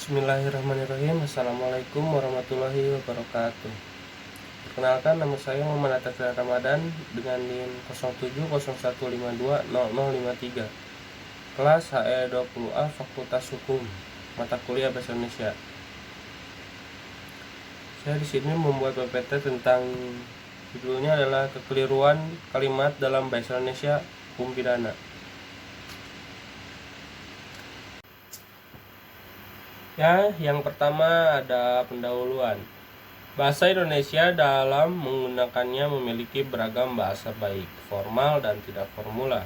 Bismillahirrahmanirrahim. Assalamualaikum warahmatullahi wabarakatuh. Perkenalkan, nama saya Muhammad Atafil Ramadan dengan NIM 0701520053. Kelas HE20A Fakultas Hukum, mata kuliah Bahasa Indonesia. Saya di sini membuat PPT tentang judulnya adalah kekeliruan kalimat dalam Bahasa Indonesia Hukum Pidana. Ya, yang pertama ada pendahuluan. Bahasa Indonesia dalam menggunakannya memiliki beragam bahasa baik formal dan tidak formula,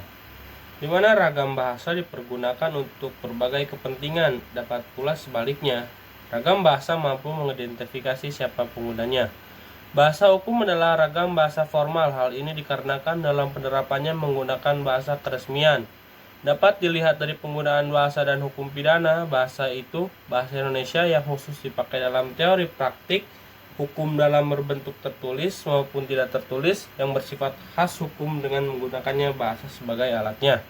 di mana ragam bahasa dipergunakan untuk berbagai kepentingan. Dapat pula sebaliknya, ragam bahasa mampu mengidentifikasi siapa penggunanya. Bahasa hukum adalah ragam bahasa formal. Hal ini dikarenakan dalam penerapannya menggunakan bahasa keresmian. Dapat dilihat dari penggunaan bahasa dan hukum pidana. Bahasa itu bahasa Indonesia yang khusus dipakai dalam teori praktik hukum dalam berbentuk tertulis maupun tidak tertulis yang bersifat khas hukum dengan menggunakannya bahasa sebagai alatnya.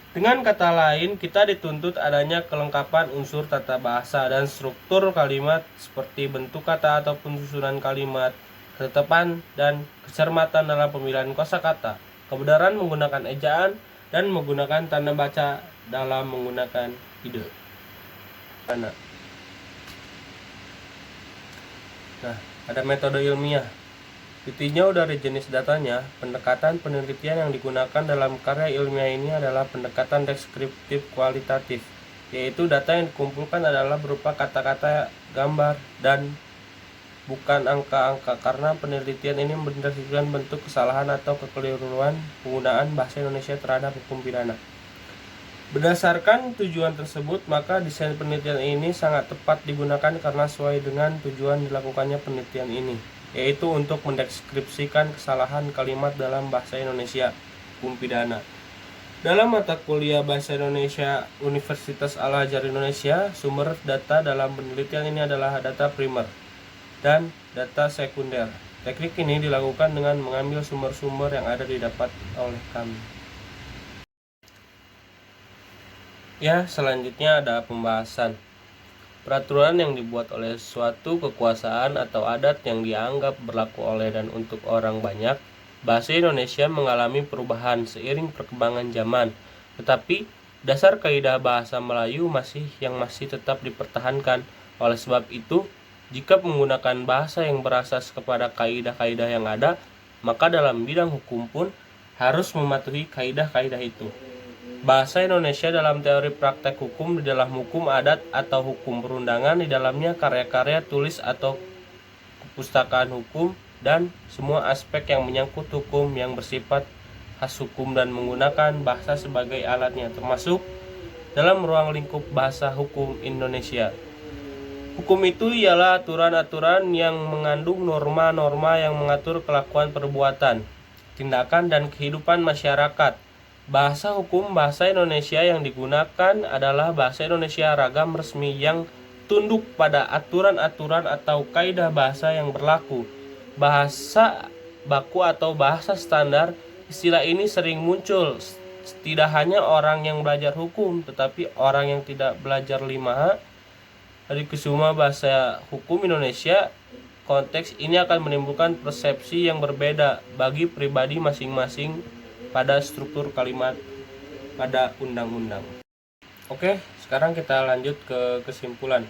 Dengan kata lain, kita dituntut adanya kelengkapan unsur tata bahasa dan struktur kalimat seperti bentuk kata ataupun susunan kalimat, ketetapan dan kecermatan dalam pemilihan kosakata, kebenaran menggunakan ejaan, dan menggunakan tanda baca dalam menggunakan ide. Nah, ada metode ilmiah. Ditinjau dari jenis datanya, pendekatan penelitian yang digunakan dalam karya ilmiah ini adalah pendekatan deskriptif kualitatif, yaitu data yang dikumpulkan adalah berupa kata-kata, gambar, dan bukan angka-angka, karena penelitian ini berdasarkan bentuk kesalahan atau kekeliruan penggunaan bahasa Indonesia terhadap hukum pidana. Berdasarkan tujuan tersebut, maka desain penelitian ini sangat tepat digunakan karena sesuai dengan tujuan dilakukannya penelitian ini, yaitu untuk mendeskripsikan kesalahan kalimat dalam bahasa Indonesia hukum pidana. Dalam mata kuliah Bahasa Indonesia Universitas Al-Azhar Indonesia, sumber data dalam penelitian ini adalah data primer dan data sekunder. Teknik ini dilakukan dengan mengambil sumber-sumber yang ada didapat oleh kami. Ya, selanjutnya ada pembahasan. Peraturan yang dibuat oleh suatu kekuasaan atau adat yang dianggap berlaku oleh dan untuk orang banyak. Bahasa Indonesia mengalami perubahan seiring perkembangan zaman, tetapi dasar kaidah bahasa Melayu masih tetap dipertahankan. Oleh sebab itu, jika menggunakan bahasa yang berasas kepada kaidah-kaidah yang ada, maka dalam bidang hukum pun harus mematuhi kaidah-kaidah itu. Bahasa Indonesia dalam teori praktek hukum, di dalam hukum adat atau hukum perundangan, di dalamnya karya-karya tulis atau kepustakaan hukum, dan semua aspek yang menyangkut hukum yang bersifat khas hukum dan menggunakan bahasa sebagai alatnya, termasuk dalam ruang lingkup bahasa hukum Indonesia. Hukum itu ialah aturan-aturan yang mengandung norma-norma yang mengatur kelakuan perbuatan, tindakan, dan kehidupan masyarakat. Bahasa hukum bahasa Indonesia yang digunakan adalah bahasa Indonesia ragam resmi yang tunduk pada aturan-aturan atau kaidah bahasa yang berlaku. Bahasa baku atau bahasa standar, istilah ini sering muncul tidak hanya orang yang belajar hukum, tetapi orang yang tidak belajar 5H dari Kusuma Bahasa Hukum Indonesia. Konteks ini akan menimbulkan persepsi yang berbeda bagi pribadi masing-masing pada struktur kalimat pada undang-undang. Oke, sekarang kita lanjut ke kesimpulan.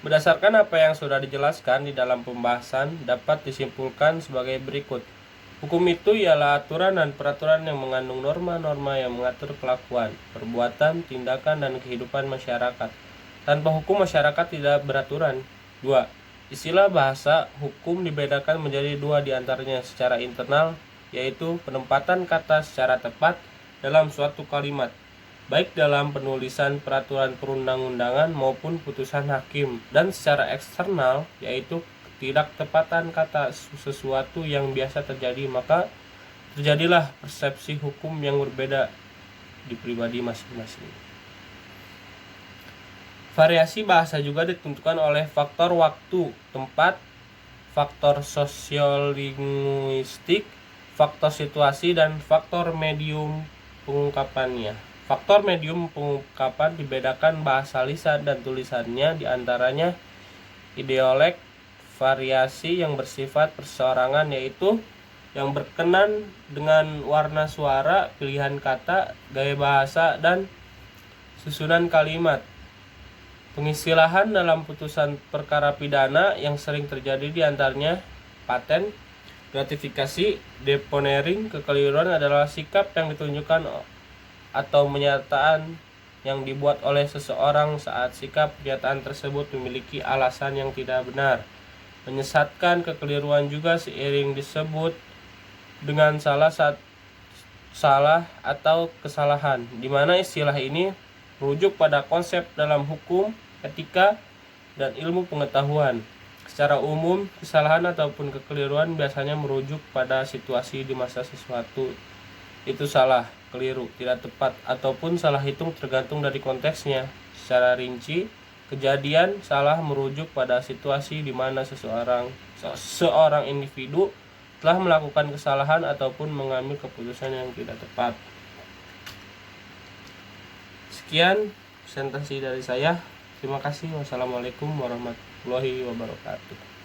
Berdasarkan apa yang sudah dijelaskan di dalam pembahasan, dapat disimpulkan sebagai berikut. Hukum itu ialah aturan dan peraturan yang mengandung norma-norma yang mengatur kelakuan, perbuatan, tindakan, dan kehidupan masyarakat. Tanpa hukum, masyarakat tidak beraturan. 2. Istilah bahasa hukum dibedakan menjadi dua diantaranya secara internal, yaitu penempatan kata secara tepat dalam suatu kalimat, baik dalam penulisan peraturan perundang-undangan maupun putusan hakim, dan secara eksternal, yaitu ketidaktepatan kata sesuatu yang biasa terjadi, maka terjadilah persepsi hukum yang berbeda di pribadi masing-masing. Variasi bahasa juga ditentukan oleh faktor waktu, tempat, faktor sosiolinguistik, faktor situasi, dan faktor medium pengungkapannya. Faktor medium pengungkapan dibedakan bahasa lisan dan tulisannya, diantaranya ideolek, variasi yang bersifat perseorangan, yaitu yang berkenan dengan warna suara, pilihan kata, gaya bahasa, dan susunan kalimat. Pengistilahan dalam putusan perkara pidana yang sering terjadi diantaranya paten, gratifikasi, deponering. Kekeliruan adalah sikap yang ditunjukkan atau pernyataan yang dibuat oleh seseorang saat sikap pernyataan tersebut memiliki alasan yang tidak benar. Menyesatkan, kekeliruan juga seiring disebut dengan salah atau kesalahan, di mana istilah ini merujuk pada konsep dalam hukum, etika, dan ilmu pengetahuan. Secara umum, kesalahan ataupun kekeliruan biasanya merujuk pada situasi di masa sesuatu itu salah, keliru, tidak tepat, ataupun salah hitung tergantung dari konteksnya. Secara rinci, kejadian salah merujuk pada situasi di mana seorang individu telah melakukan kesalahan ataupun mengambil keputusan yang tidak tepat. Sekian presentasi dari saya. Terima kasih. Wassalamualaikum warahmatullahi wabarakatuh.